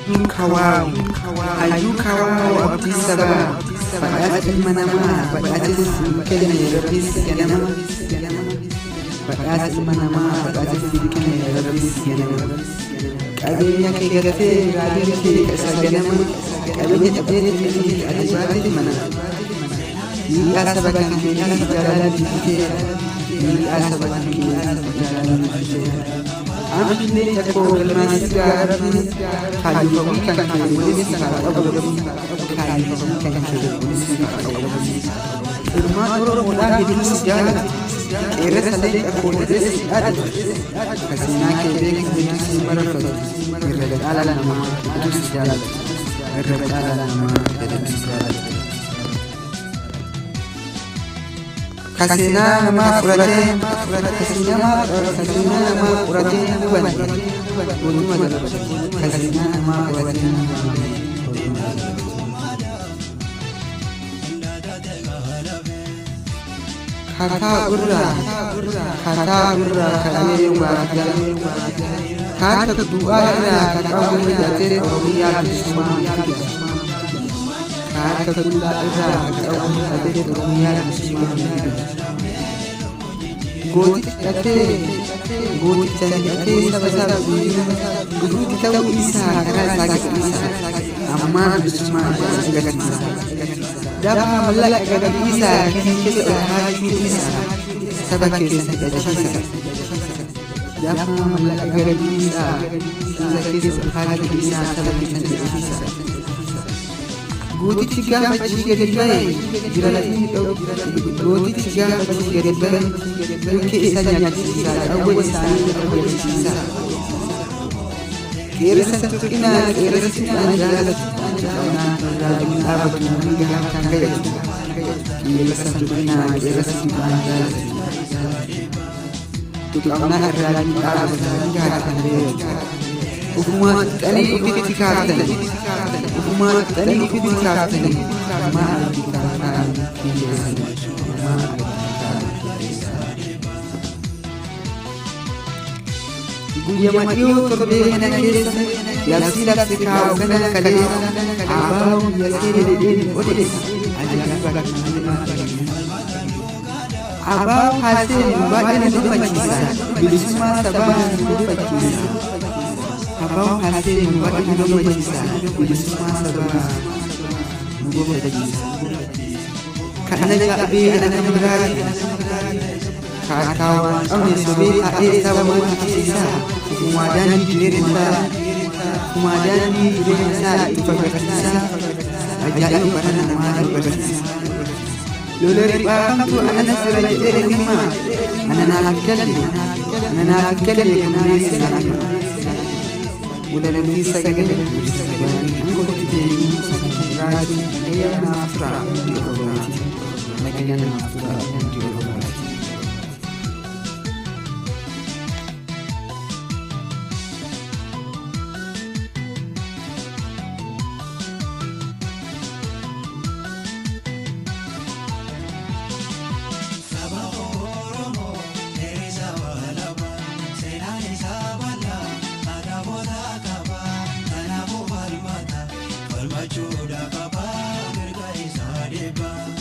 Kawau, Ayu Kawau Abdi Sabah, Faat Ilmanama, Faatis Kene Rabis Yanama, Faat Ilmanama, Faatis Kene Rabis Yanama. Kabinya Kegate, Radiyati Saganama, Kabinya Abdi Adibati Mana. Ni asabakan kini jalan di kita, ni asabakan kini jalan di kita. Amne jako masih Arabi, kalau bukan kalau boleh sekarang kalau bukan kalau boleh sekarang. Rumah orang muda hidup sejalan, era saling aku des ada. Kasihna kebek hidup semarafat, mereka ala nama hidup sejalan, mereka ala nama hidup sejalan. Kasihna nama kurate, kasihna nama kurate bukan, kasihna nama kurate. Kata urra, kalian bahagia. Kata dua kata berjati Oromia semua. Kata dua kata berjati Oromia semua. Goti cahaya sama-sama guru kita bisa karena sakit bisa aman semua segala bisa dapat melak segala bisa kita hati bisa sabar kita segala bisa dapat melak segala bisa kita hati bisa sabar kita segala bisa Goti tiga macam gede jiralati goti tiga macam gede Mungkin isanya bisa, awal bisa. Kira satu ina, kira satu ina jalan apa tu mungkin akan kaya. Kira satu ina, kira satu ina. Tukang nak jalan apa tu akan kaya. Umat tani ukit karten, umat tani ukit karten. Maaf dikatakan maaf. Guya matiu kebe nanakis lapsi kau kana kali abau yasiri din odis abau hasil badan itu pacisa bilisma sabah itu pacisa abau hasil badan itu pacisa bilisma sabah itu pacisa karena gabi anak berat kawan kami sebi sama sisa kemudian di desa itu bersisa ajar pada nama bersisa luluri bang tu anak siraj lima anak kali kemudian sana udah lebih sekali angkut di rajin dia nafra makanya nafra Machuda kaba, mereka isa deba.